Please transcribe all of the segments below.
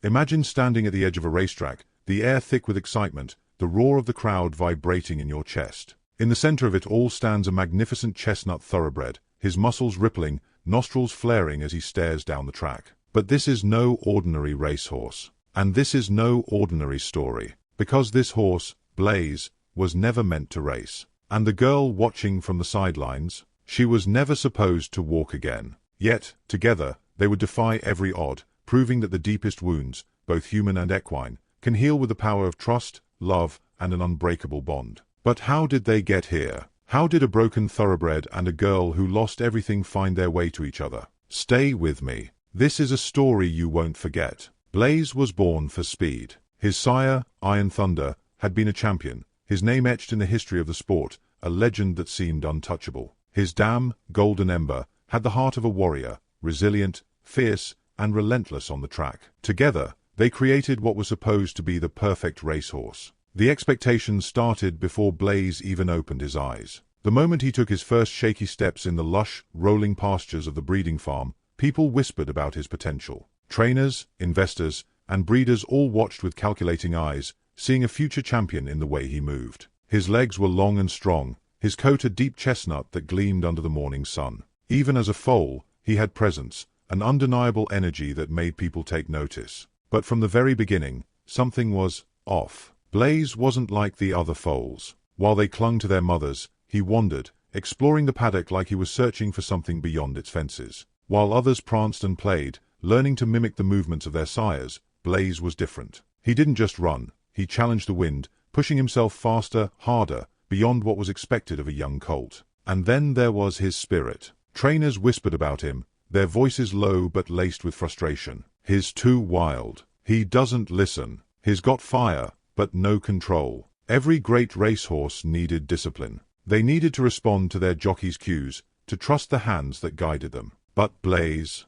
Imagine standing at the edge of a racetrack, the air thick with excitement, the roar of the crowd vibrating in your chest. In the center of it all stands a magnificent chestnut thoroughbred, his muscles rippling, nostrils flaring as he stares down the track. But this is no ordinary racehorse. And this is no ordinary story. Because this horse, Blaze, was never meant to race. And the girl watching from the sidelines, she was never supposed to walk again. Yet, together, they would defy every odd, proving that the deepest wounds, both human and equine, can heal with the power of trust, love, and an unbreakable bond. But how did they get here? How did a broken thoroughbred and a girl who lost everything find their way to each other? Stay with me. This is a story you won't forget. Blaze was born for speed. His sire, Iron Thunder, had been a champion, his name etched in the history of the sport, a legend that seemed untouchable. His dam, Golden Ember, had the heart of a warrior, resilient, fierce, and relentless on the track. Together, they created what was supposed to be the perfect racehorse. The expectations started before Blaze even opened his eyes. The moment he took his first shaky steps in the lush, rolling pastures of the breeding farm, people whispered about his potential. Trainers, investors, and breeders all watched with calculating eyes, seeing a future champion in the way he moved. His legs were long and strong, his coat a deep chestnut that gleamed under the morning sun. Even as a foal, he had presence, an undeniable energy that made people take notice. But from the very beginning, something was off. Blaze wasn't like the other foals. While they clung to their mothers, he wandered, exploring the paddock like he was searching for something beyond its fences. While others pranced and played, learning to mimic the movements of their sires, Blaze was different. He didn't just run, he challenged the wind, pushing himself faster, harder, beyond what was expected of a young colt. And then there was his spirit. Trainers whispered about him, their voices low but laced with frustration. He's too wild. He doesn't listen. He's got fire, but no control. Every great racehorse needed discipline. They needed to respond to their jockey's cues, to trust the hands that guided them. But Blaze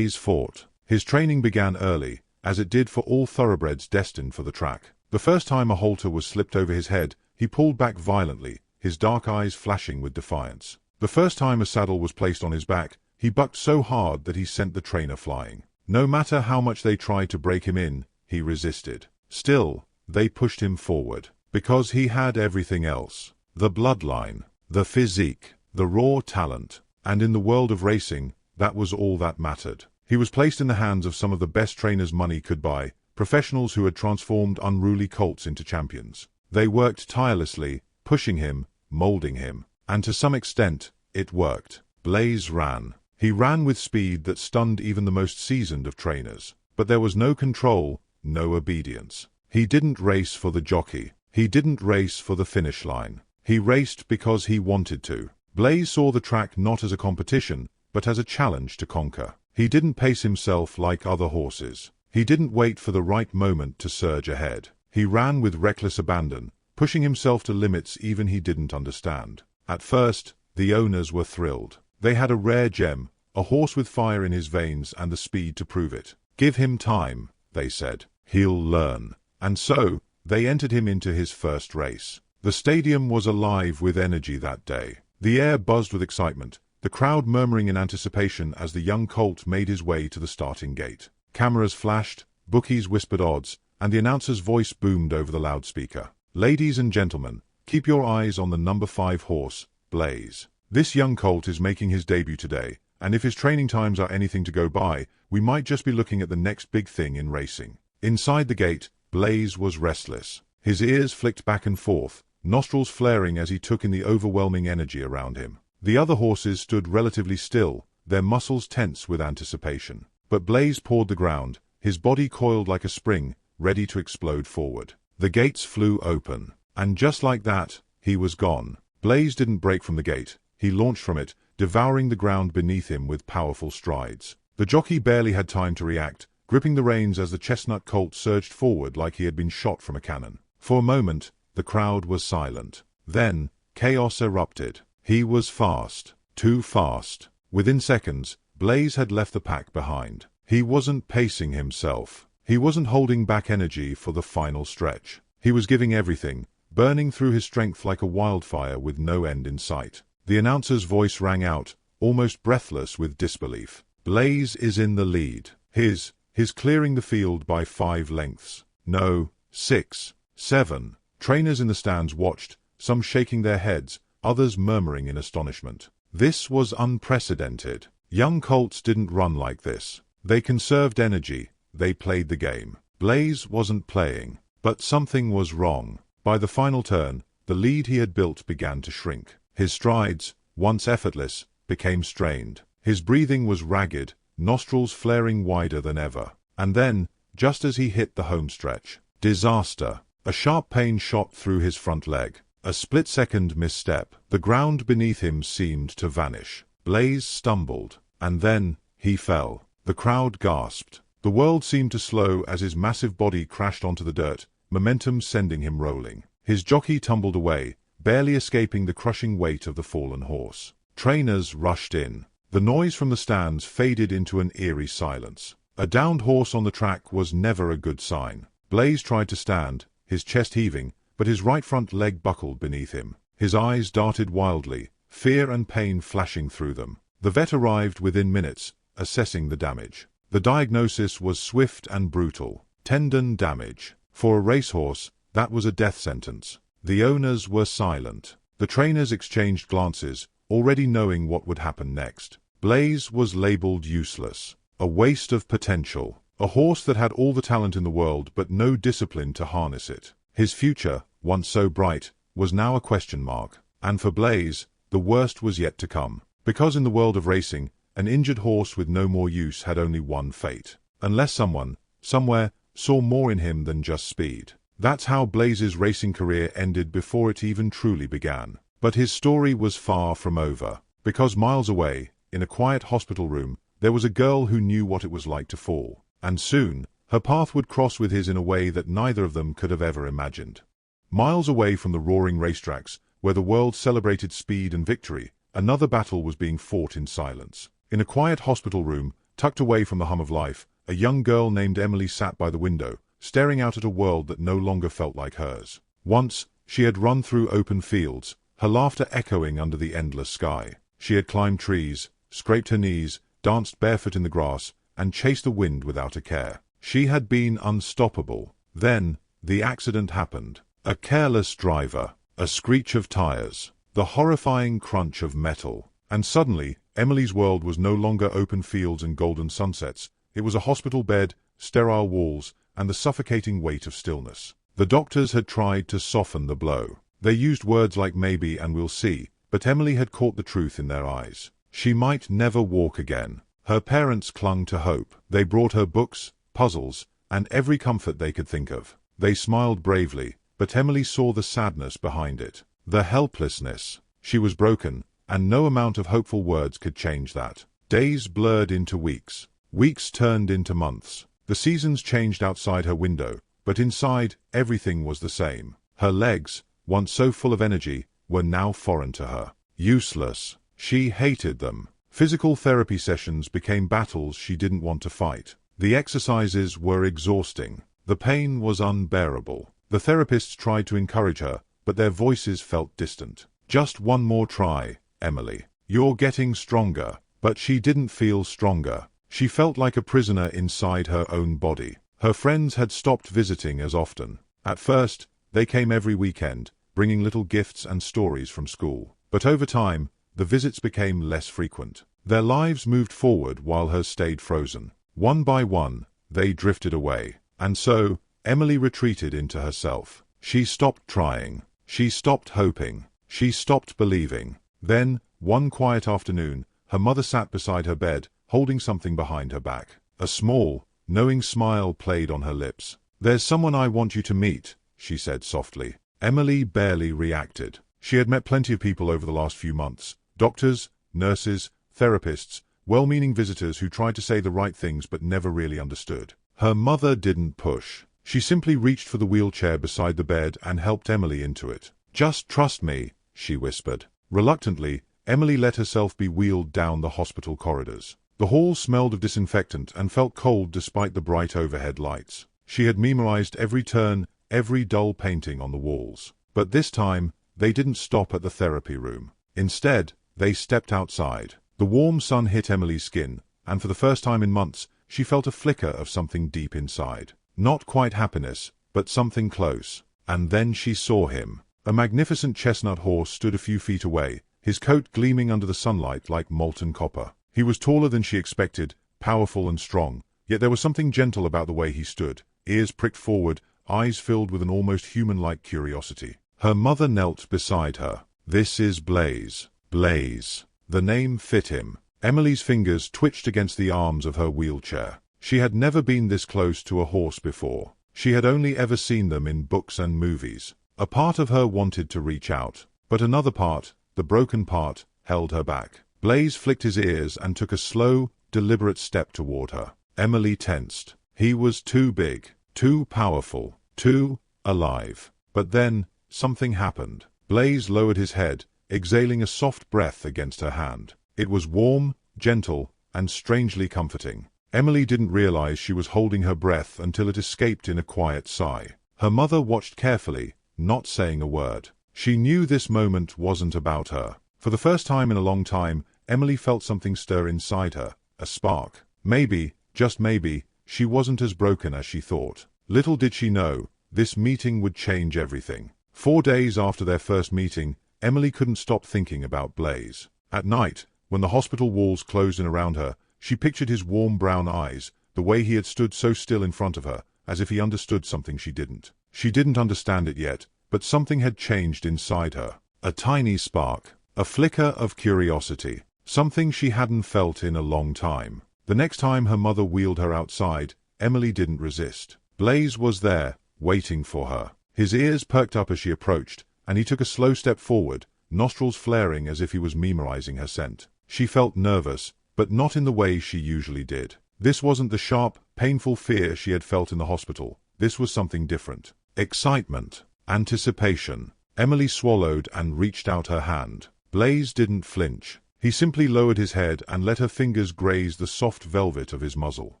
fought. His training began early, as it did for all thoroughbreds destined for the track. The first time a halter was slipped over his head, he pulled back violently, his dark eyes flashing with defiance. The first time a saddle was placed on his back, he bucked so hard that he sent the trainer flying. No matter how much they tried to break him in, he resisted. Still, they pushed him forward, because he had everything else. The bloodline, the physique, the raw talent. And in the world of racing, that was all that mattered. He was placed in the hands of some of the best trainers money could buy, professionals who had transformed unruly colts into champions. They worked tirelessly, pushing him, molding him. And to some extent, it worked. Blaze ran. He ran with speed that stunned even the most seasoned of trainers. But there was no control, no obedience. He didn't race for the jockey. He didn't race for the finish line. He raced because he wanted to. Blaze saw the track not as a competition, but as a challenge to conquer. He didn't pace himself like other horses. He didn't wait for the right moment to surge ahead. He ran with reckless abandon, pushing himself to limits even he didn't understand. At first, the owners were thrilled. They had a rare gem, a horse with fire in his veins and the speed to prove it. Give him time, they said. He'll learn. And so, they entered him into his first race. The stadium was alive with energy that day. The air buzzed with excitement, the crowd murmuring in anticipation as the young colt made his way to the starting gate. Cameras flashed, bookies whispered odds, and the announcer's voice boomed over the loudspeaker. Ladies and gentlemen, keep your eyes on the number 5 horse, Blaze. This young colt is making his debut today, and if his training times are anything to go by, we might just be looking at the next big thing in racing. Inside the gate, Blaze was restless. His ears flicked back and forth, nostrils flaring as he took in the overwhelming energy around him. The other horses stood relatively still, their muscles tense with anticipation. But Blaze pawed the ground, his body coiled like a spring, ready to explode forward. The gates flew open, and just like that, he was gone. Blaze didn't break from the gate. He launched from it, devouring the ground beneath him with powerful strides. The jockey barely had time to react, gripping the reins as the chestnut colt surged forward like he had been shot from a cannon. For a moment, the crowd was silent. Then, chaos erupted. He was fast. Too fast. Within seconds, Blaze had left the pack behind. He wasn't pacing himself. He wasn't holding back energy for the final stretch. He was giving everything, burning through his strength like a wildfire with no end in sight. The announcer's voice rang out, almost breathless with disbelief. Blaze is in the lead. His his clearing the field by 5 lengths. No, 6, 7. Trainers in the stands watched, some shaking their heads, others murmuring in astonishment. This was unprecedented. Young colts didn't run like this. They conserved energy, they played the game. Blaze wasn't playing, but something was wrong. By the final turn, the lead he had built began to shrink. His strides, once effortless, became strained. His breathing was ragged, nostrils flaring wider than ever. And then, just as he hit the home stretch, disaster. A sharp pain shot through his front leg. A split-second misstep. The ground beneath him seemed to vanish. Blaze stumbled, and then he fell. The crowd gasped. The world seemed to slow as his massive body crashed onto the dirt, momentum sending him rolling. His jockey tumbled away, barely escaping the crushing weight of the fallen horse. Trainers rushed in. The noise from the stands faded into an eerie silence. A downed horse on the track was never a good sign. Blaze tried to stand, his chest heaving, but his right front leg buckled beneath him. His eyes darted wildly, fear and pain flashing through them. The vet arrived within minutes, assessing the damage. The diagnosis was swift and brutal. Tendon damage. For a racehorse, that was a death sentence. The owners were silent. The trainers exchanged glances, already knowing what would happen next. Blaze was labeled useless. A waste of potential. A horse that had all the talent in the world but no discipline to harness it. His future, once so bright, was now a question mark. And for Blaze, the worst was yet to come. Because in the world of racing, an injured horse with no more use had only one fate. Unless someone, somewhere, saw more in him than just speed. That's how Blaze's racing career ended before it even truly began. But his story was far from over. Because miles away, in a quiet hospital room, there was a girl who knew what it was like to fall. And soon, her path would cross with his in a way that neither of them could have ever imagined. Miles away from the roaring racetracks, where the world celebrated speed and victory, another battle was being fought in silence. In a quiet hospital room, tucked away from the hum of life, a young girl named Emily sat by the window, staring out at a world that no longer felt like hers. Once, she had run through open fields, her laughter echoing under the endless sky. She had climbed trees, scraped her knees, danced barefoot in the grass, and chased the wind without a care. She had been unstoppable. Then, the accident happened. A careless driver, a screech of tires, the horrifying crunch of metal. And suddenly, Emily's world was no longer open fields and golden sunsets. It was a hospital bed, sterile walls, and the suffocating weight of stillness. The doctors had tried to soften the blow. They used words like maybe and we'll see, but Emily had caught the truth in their eyes. She might never walk again. Her parents clung to hope. They brought her books, puzzles, and every comfort they could think of. They smiled bravely, but Emily saw the sadness behind it. The helplessness. She was broken, and no amount of hopeful words could change that. Days blurred into weeks. Weeks turned into months. The seasons changed outside her window, but inside, everything was the same. Her legs, once so full of energy, were now foreign to her. Useless. She hated them. Physical therapy sessions became battles she didn't want to fight. The exercises were exhausting. The pain was unbearable. The therapists tried to encourage her, but their voices felt distant. Just one more try, Emily. You're getting stronger. But she didn't feel stronger. She felt like a prisoner inside her own body. Her friends had stopped visiting as often. At first, they came every weekend, bringing little gifts and stories from school. But over time, the visits became less frequent. Their lives moved forward while hers stayed frozen. One by one, they drifted away. And so, Emily retreated into herself. She stopped trying. She stopped hoping. She stopped believing. Then, one quiet afternoon, her mother sat beside her bed, holding something behind her back. A small, knowing smile played on her lips. "There's someone I want you to meet," she said softly. Emily barely reacted. She had met plenty of people over the last few months. Doctors, nurses, therapists, well-meaning visitors who tried to say the right things but never really understood. Her mother didn't push. She simply reached for the wheelchair beside the bed and helped Emily into it. "Just trust me," she whispered. Reluctantly, Emily let herself be wheeled down the hospital corridors. The hall smelled of disinfectant and felt cold despite the bright overhead lights. She had memorized every turn, every dull painting on the walls. But this time, they didn't stop at the therapy room. Instead, they stepped outside. The warm sun hit Emily's skin, and for the first time in months, she felt a flicker of something deep inside. Not quite happiness, but something close. And then she saw him. A magnificent chestnut horse stood a few feet away, his coat gleaming under the sunlight like molten copper. He was taller than she expected, powerful and strong, yet there was something gentle about the way he stood, ears pricked forward, eyes filled with an almost human-like curiosity. Her mother knelt beside her. "This is Blaze." Blaze. The name fit him. Emily's fingers twitched against the arms of her wheelchair. She had never been this close to a horse before. She had only ever seen them in books and movies. A part of her wanted to reach out, but another part, the broken part, held her back. Blaze flicked his ears and took a slow, deliberate step toward her. Emily tensed. He was too big, too powerful, too alive. But then, something happened. Blaze lowered his head, exhaling a soft breath against her hand. It was warm, gentle, and strangely comforting. Emily didn't realize she was holding her breath until it escaped in a quiet sigh. Her mother watched carefully, not saying a word. She knew this moment wasn't about her. For the first time in a long time, Emily felt something stir inside her, a spark. Maybe, just maybe, she wasn't as broken as she thought. Little did she know, this meeting would change everything. 4 days after their first meeting, Emily couldn't stop thinking about Blaze. At night, when the hospital walls closed in around her, she pictured his warm brown eyes, the way he had stood so still in front of her, as if he understood something she didn't. She didn't understand it yet, but something had changed inside her. A tiny spark, a flicker of curiosity, something she hadn't felt in a long time. The next time her mother wheeled her outside, Emily didn't resist. Blaze was there, waiting for her. His ears perked up as she approached, and he took a slow step forward, nostrils flaring as if he was memorizing her scent. She felt nervous, but not in the way she usually did. This wasn't the sharp, painful fear she had felt in the hospital. This was something different. Excitement. Anticipation. Emily swallowed and reached out her hand. Blaze didn't flinch. He simply lowered his head and let her fingers graze the soft velvet of his muzzle.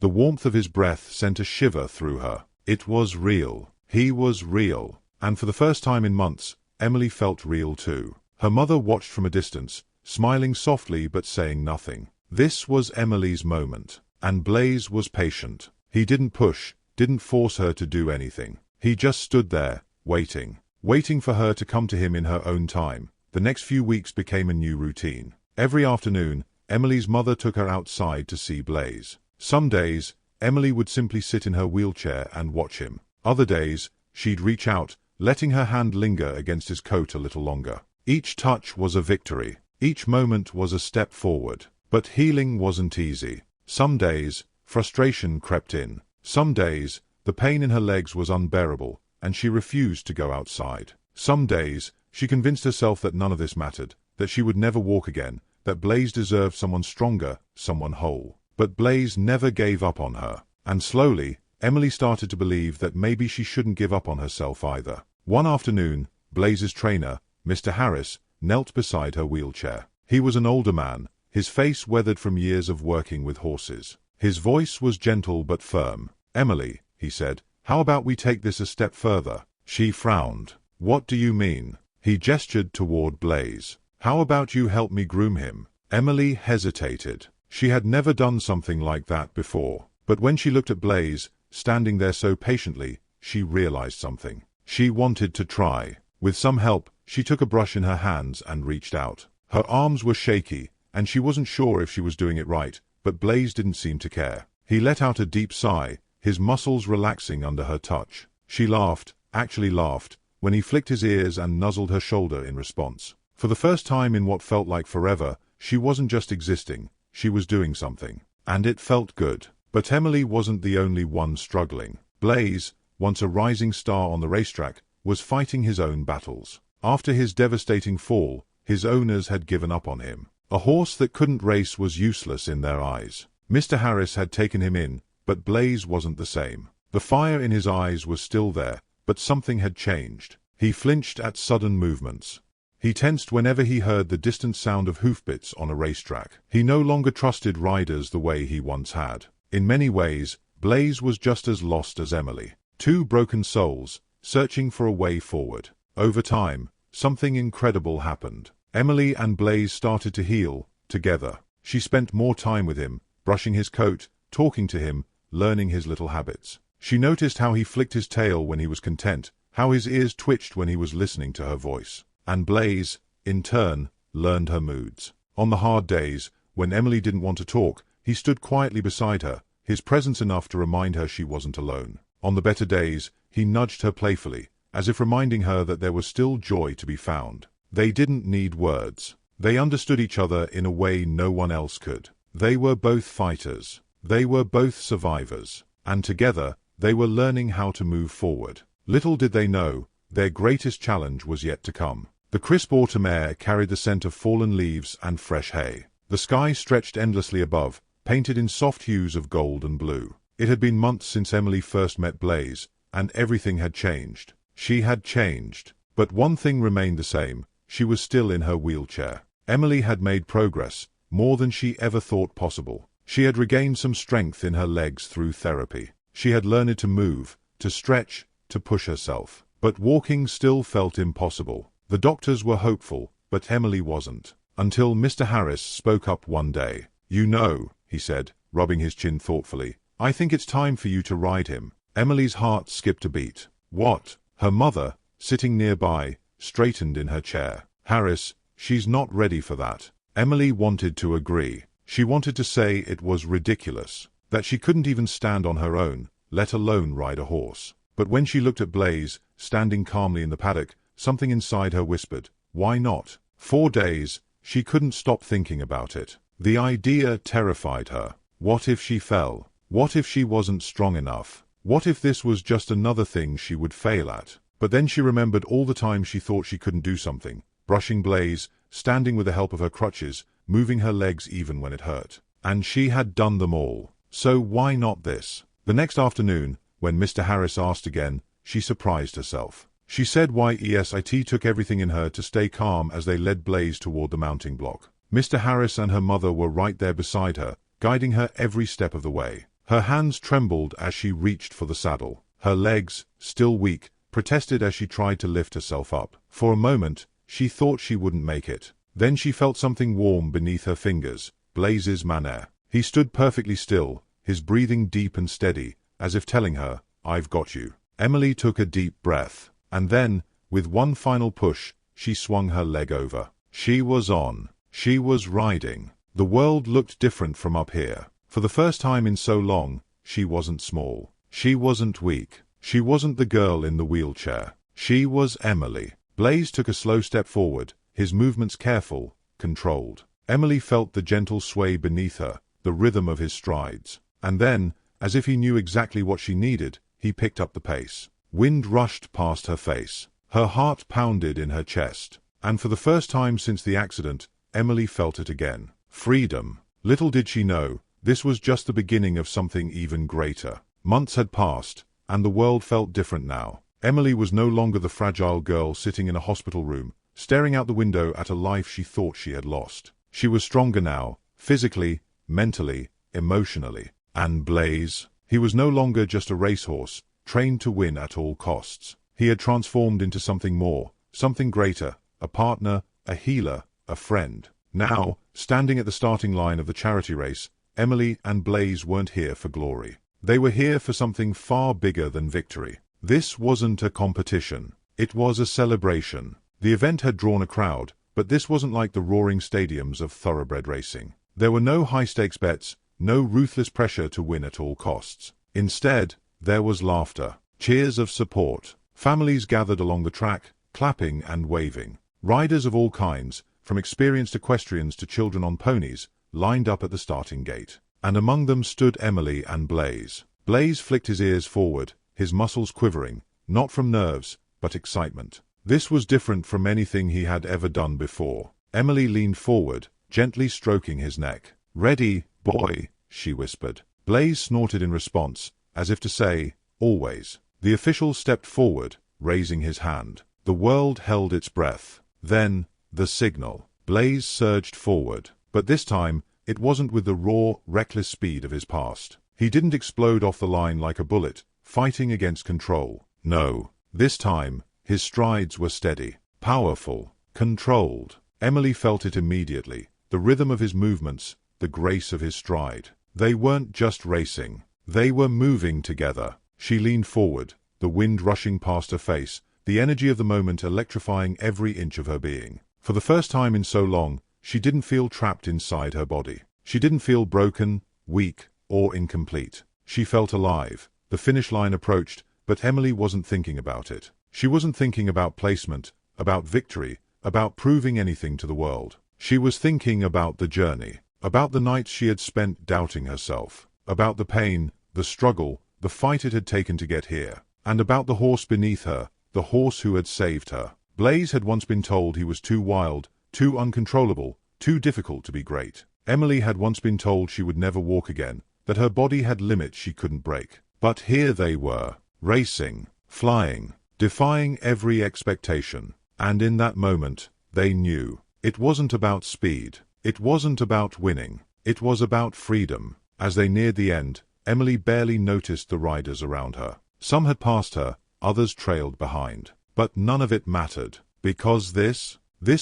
The warmth of his breath sent a shiver through her. It was real. He was real. And for the first time in months, Emily felt real too. Her mother watched from a distance, smiling softly but saying nothing. This was Emily's moment. And Blaze was patient. He didn't push, didn't force her to do anything. He just stood there, waiting. Waiting for her to come to him in her own time. The next few weeks became a new routine. Every afternoon, Emily's mother took her outside to see Blaze. Some days, Emily would simply sit in her wheelchair and watch him. Other days, she'd reach out, letting her hand linger against his coat a little longer. Each touch was a victory. Each moment was a step forward. But healing wasn't easy. Some days, frustration crept in. Some days, the pain in her legs was unbearable, and she refused to go outside. Some days, she convinced herself that none of this mattered, that she would never walk again, that Blaze deserved someone stronger, someone whole. But Blaze never gave up on her. And slowly, Emily started to believe that maybe she shouldn't give up on herself either. One afternoon, Blaze's trainer, Mr. Harris, knelt beside her wheelchair. He was an older man, his face weathered from years of working with horses. His voice was gentle but firm. "Emily," he said, "how about we take this a step further?" She frowned. "What do you mean?" He gestured toward Blaze. "How about you help me groom him?" Emily hesitated. She had never done something like that before. But when she looked at Blaze, standing there so patiently, she realized something. She wanted to try. With some help, she took a brush in her hands and reached out. Her arms were shaky, and she wasn't sure if she was doing it right, but Blaze didn't seem to care. He let out a deep sigh, his muscles relaxing under her touch. She laughed, actually laughed, when he flicked his ears and nuzzled her shoulder in response. For the first time in what felt like forever, she wasn't just existing, she was doing something. And it felt good. But Emily wasn't the only one struggling. Blaze, once a rising star on the racetrack, was fighting his own battles. After his devastating fall, his owners had given up on him. A horse that couldn't race was useless in their eyes. Mr. Harris had taken him in, but Blaze wasn't the same. The fire in his eyes was still there, but something had changed. He flinched at sudden movements. He tensed whenever he heard the distant sound of hoofbeats on a racetrack. He no longer trusted riders the way he once had. In many ways, Blaze was just as lost as Emily. Two broken souls, searching for a way forward. Over time, something incredible happened. Emily and Blaze started to heal, together. She spent more time with him, brushing his coat, talking to him, learning his little habits. She noticed how he flicked his tail when he was content, how his ears twitched when he was listening to her voice. And Blaze, in turn, learned her moods. On the hard days, when Emily didn't want to talk, he stood quietly beside her, his presence enough to remind her she wasn't alone. On the better days, he nudged her playfully, as if reminding her that there was still joy to be found. They didn't need words. They understood each other in a way no one else could. They were both fighters. They were both survivors. And together, they were learning how to move forward. Little did they know, their greatest challenge was yet to come. The crisp autumn air carried the scent of fallen leaves and fresh hay. The sky stretched endlessly above, painted in soft hues of gold and blue. It had been months since Emily first met Blaze, and everything had changed. She had changed. But one thing remained the same. She was still in her wheelchair. Emily had made progress, more than she ever thought possible. She had regained some strength in her legs through therapy. She had learned to move, to stretch, to push herself. But walking still felt impossible. The doctors were hopeful, but Emily wasn't. Until Mr. Harris spoke up one day. "You know," he said, rubbing his chin thoughtfully, "I think it's time for you to ride him." Emily's heart skipped a beat. What? Her mother, sitting nearby, straightened in her chair. "Harris, she's not ready for that." Emily wanted to agree. She wanted to say it was ridiculous, that she couldn't even stand on her own, let alone ride a horse. But when she looked at Blaze, standing calmly in the paddock, something inside her whispered, why not? 4 days, she couldn't stop thinking about it. The idea terrified her. What if she fell? What if she wasn't strong enough? What if this was just another thing she would fail at? But then she remembered all the times she thought she couldn't do something, brushing Blaze, standing with the help of her crutches, moving her legs even when it hurt. And she had done them all. So why not this? The next afternoon, when Mr. Harris asked again, she surprised herself. She said YESIT took everything in her to stay calm as they led Blaze toward the mounting block. Mr. Harris and her mother were right there beside her, guiding her every step of the way. Her hands trembled as she reached for the saddle. Her legs, still weak, protested as she tried to lift herself up. For a moment, she thought she wouldn't make it. Then she felt something warm beneath her fingers, Blaze's manner. He stood perfectly still, his breathing deep and steady, as if telling her, I've got you. Emily took a deep breath. And then, with one final push, she swung her leg over. She was on. She was riding. The world looked different from up here. For the first time in so long, she wasn't small. She wasn't weak. She wasn't the girl in the wheelchair. She was Emily. Blaze took a slow step forward, his movements careful, controlled. Emily felt the gentle sway beneath her, the rhythm of his strides. And then, as if he knew exactly what she needed, he picked up the pace. Wind rushed past her face. Her heart pounded in her chest. And for the first time since the accident, Emily felt it again. Freedom. Little did she know, this was just the beginning of something even greater. Months had passed, and the world felt different now. Emily was no longer the fragile girl sitting in a hospital room, staring out the window at a life she thought she had lost. She was stronger now, physically, mentally, emotionally. And Blaze? He was no longer just a racehorse, trained to win at all costs. He had transformed into something more, something greater, a partner, a healer, a friend. Now, standing at the starting line of the charity race, Emily and Blaze weren't here for glory. They were here for something far bigger than victory. This wasn't a competition. It was a celebration. The event had drawn a crowd, but this wasn't like the roaring stadiums of thoroughbred racing. There were no high-stakes bets, no ruthless pressure to win at all costs. Instead, there was laughter, cheers of support. Families gathered along the track, clapping and waving. Riders of all kinds, from experienced equestrians to children on ponies, lined up at the starting gate. And among them stood Emily and Blaze. Blaze flicked his ears forward, his muscles quivering, not from nerves, but excitement. This was different from anything he had ever done before. Emily leaned forward, gently stroking his neck. "Ready, boy," she whispered. Blaze snorted in response, as if to say, always. The official stepped forward, raising his hand. The world held its breath. Then, the signal. Blaze surged forward. But this time, it wasn't with the raw, reckless speed of his past. He didn't explode off the line like a bullet, fighting against control. No. This time, his strides were steady, powerful, controlled. Emily felt it immediately. The rhythm of his movements, the grace of his stride. They weren't just racing. They were moving together. She leaned forward, the wind rushing past her face, the energy of the moment electrifying every inch of her being. For the first time in so long, she didn't feel trapped inside her body. She didn't feel broken, weak, or incomplete. She felt alive. The finish line approached, but Emily wasn't thinking about it. She wasn't thinking about placement, about victory, about proving anything to the world. She was thinking about the journey, about the nights she had spent doubting herself, about the pain, the struggle, the fight it had taken to get here, and about the horse beneath her, the horse who had saved her. Blaze had once been told he was too wild, too uncontrollable, too difficult to be great. Emily had once been told she would never walk again, that her body had limits she couldn't break. But here they were, racing, flying, defying every expectation. And in that moment, they knew. It wasn't about speed. It wasn't about winning. It was about freedom. As they neared the end, Emily barely noticed the riders around her. Some had passed her, others trailed behind. But none of it mattered, because this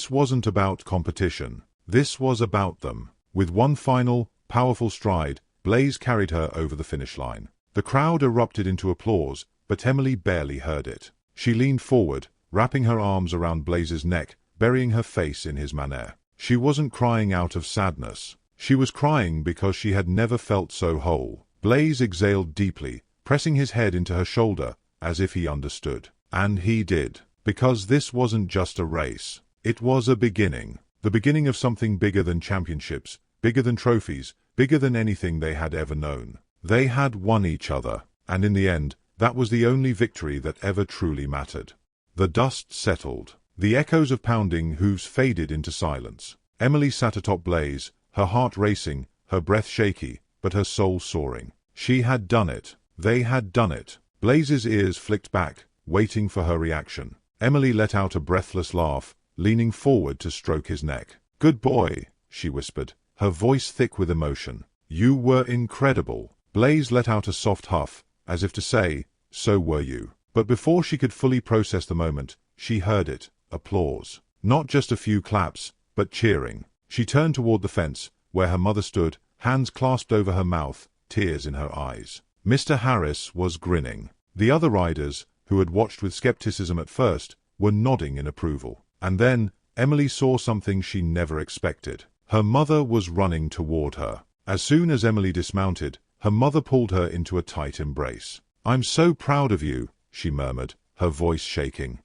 wasn't about competition. This was about them. With one final, powerful stride, Blaze carried her over the finish line. The crowd erupted into applause, but Emily barely heard it. She leaned forward, wrapping her arms around Blaze's neck, burying her face in his manner. She wasn't crying out of sadness. She was crying because she had never felt so whole. Blaze exhaled deeply, pressing his head into her shoulder, as if he understood. And he did. Because this wasn't just a race. It was a beginning. The beginning of something bigger than championships, bigger than trophies, bigger than anything they had ever known. They had won each other, and in the end, that was the only victory that ever truly mattered. The dust settled. The echoes of pounding hooves faded into silence. Emily sat atop Blaze, her heart racing, her breath shaky, but her soul soaring. She had done it. They had done it. Blaze's ears flicked back, waiting for her reaction. Emily let out a breathless laugh, leaning forward to stroke his neck. "Good boy," she whispered, her voice thick with emotion. "You were incredible." Blaze let out a soft huff, as if to say, "So were you." But before she could fully process the moment, she heard it. Applause. Not just a few claps, but cheering. She turned toward the fence, where her mother stood, hands clasped over her mouth, tears in her eyes. Mr. Harris was grinning. The other riders, who had watched with skepticism at first, were nodding in approval. And then, Emily saw something she never expected. Her mother was running toward her. As soon as Emily dismounted, her mother pulled her into a tight embrace. "I'm so proud of you," she murmured, her voice shaking.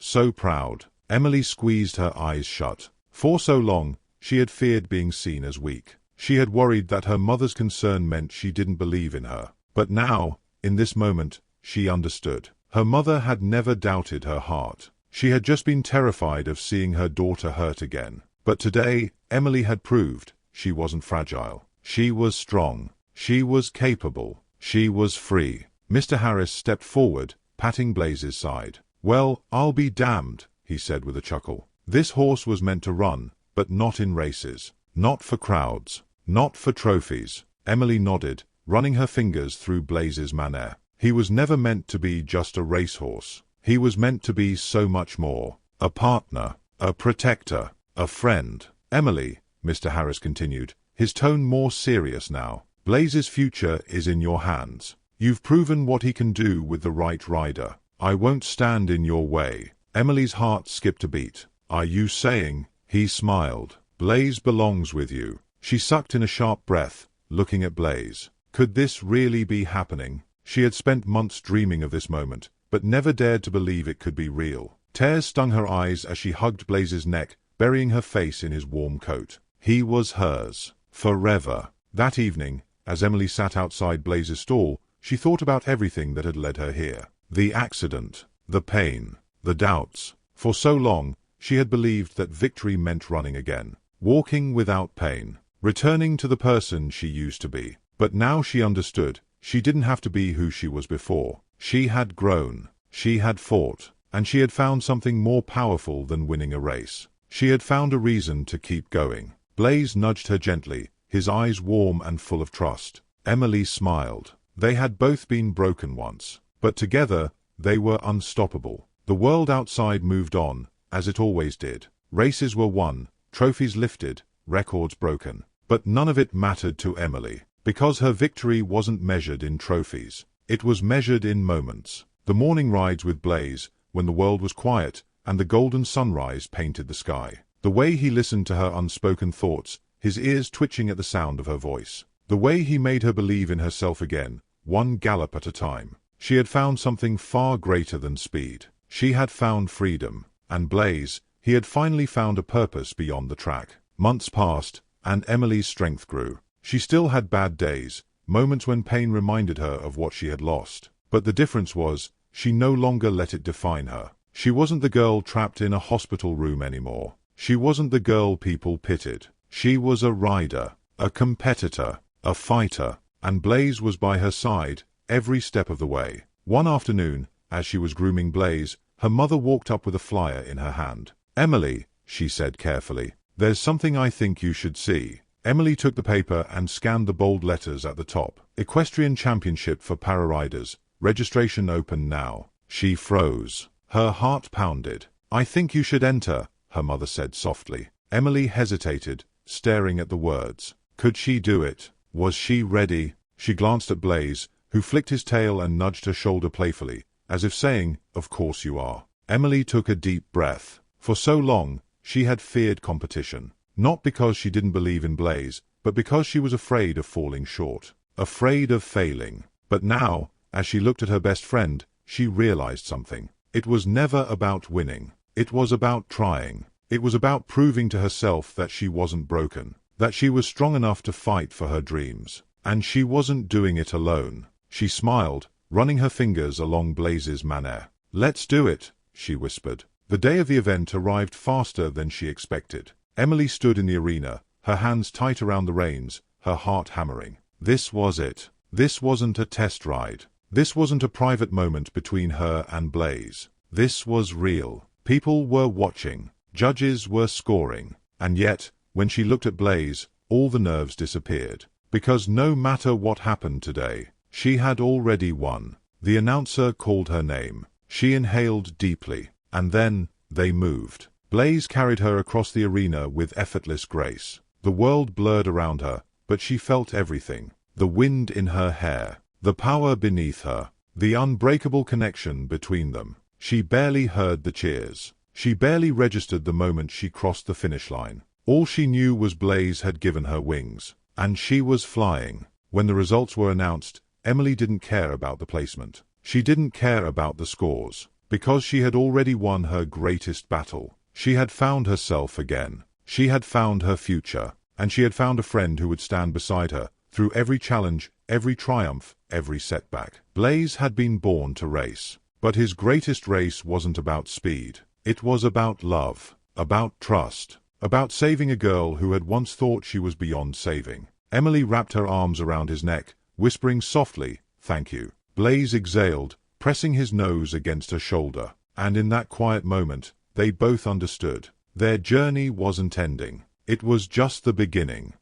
So proud." Emily squeezed her eyes shut. For so long, she had feared being seen as weak. She had worried that her mother's concern meant she didn't believe in her. But now, in this moment, she understood. Her mother had never doubted her heart. She had just been terrified of seeing her daughter hurt again. But today, Emily had proved she wasn't fragile. She was strong. She was capable. She was free. Mr. Harris stepped forward, patting Blaze's side. "Well, I'll be damned," he said with a chuckle. "This horse was meant to run, but not in races. Not for crowds. Not for trophies." Emily nodded, running her fingers through Blaze's manner. "He was never meant to be just a racehorse. He was meant to be so much more. A partner, a protector, a friend." "Emily," Mr. Harris continued, his tone more serious now, "Blaze's future is in your hands. You've proven what he can do with the right rider. I won't stand in your way." Emily's heart skipped a beat. "Are you saying?" He smiled. "Blaze belongs with you." She sucked in a sharp breath, looking at Blaze. Could this really be happening? She had spent months dreaming of this moment, but never dared to believe it could be real. Tears stung her eyes as she hugged Blaze's neck, burying her face in his warm coat. He was hers. Forever. That evening, as Emily sat outside Blaze's stall, she thought about everything that had led her here. The accident, the pain, the doubts. For so long, she had believed that victory meant running again, walking without pain, returning to the person she used to be. But now she understood, she didn't have to be who she was before. She had grown, she had fought, and she had found something more powerful than winning a race. She had found a reason to keep going. Blaze nudged her gently, his eyes warm and full of trust. Emily smiled. They had both been broken once, but together they were unstoppable. The world outside moved on, as it always did. Races were won, trophies lifted, records broken. But none of it mattered to Emily. Because her victory wasn't measured in trophies. It was measured in moments. The morning rides with Blaze, when the world was quiet, and the golden sunrise painted the sky. The way he listened to her unspoken thoughts, his ears twitching at the sound of her voice. The way he made her believe in herself again, one gallop at a time. She had found something far greater than speed. She had found freedom. And Blaze, he had finally found a purpose beyond the track. Months passed, and Emily's strength grew. She still had bad days, moments when pain reminded her of what she had lost. But the difference was, she no longer let it define her. She wasn't the girl trapped in a hospital room anymore. She wasn't the girl people pitied. She was a rider, a competitor, a fighter, and Blaze was by her side, every step of the way. One afternoon, as she was grooming Blaze, her mother walked up with a flyer in her hand. "Emily," she said carefully, "there's something I think you should see." Emily took the paper and scanned the bold letters at the top. Equestrian Championship for Para-Riders. Registration open now. She froze. Her heart pounded. "I think you should enter," her mother said softly. Emily hesitated, staring at the words. Could she do it? Was she ready? She glanced at Blaze, who flicked his tail and nudged her shoulder playfully, as if saying, "Of course you are." Emily took a deep breath. For so long, she had feared competition. Not because she didn't believe in Blaze, but because she was afraid of falling short. Afraid of failing. But now, as she looked at her best friend, she realized something. It was never about winning. It was about trying. It was about proving to herself that she wasn't broken. That she was strong enough to fight for her dreams. And she wasn't doing it alone. She smiled, running her fingers along Blaze's manner. "Let's do it," she whispered. The day of the event arrived faster than she expected. Emily stood in the arena, her hands tight around the reins, her heart hammering. This was it. This wasn't a test ride. This wasn't a private moment between her and Blaze. This was real. People were watching. Judges were scoring. And yet, when she looked at Blaze, all the nerves disappeared. Because no matter what happened today, she had already won. The announcer called her name. She inhaled deeply. And then, they moved. Blaze carried her across the arena with effortless grace. The world blurred around her, but she felt everything. The wind in her hair. The power beneath her. The unbreakable connection between them. She barely heard the cheers. She barely registered the moment she crossed the finish line. All she knew was Blaze had given her wings. And she was flying. When the results were announced, Emily didn't care about the placement. She didn't care about the scores. Because she had already won her greatest battle. She had found herself again. She had found her future. And she had found a friend who would stand beside her, through every challenge, every triumph, every setback. Blaze had been born to race. But his greatest race wasn't about speed. It was about love. About trust. About saving a girl who had once thought she was beyond saving. Emily wrapped her arms around his neck, whispering softly, "Thank you." Blaze exhaled, pressing his nose against her shoulder. And in that quiet moment, they both understood. Their journey wasn't ending. It was just the beginning.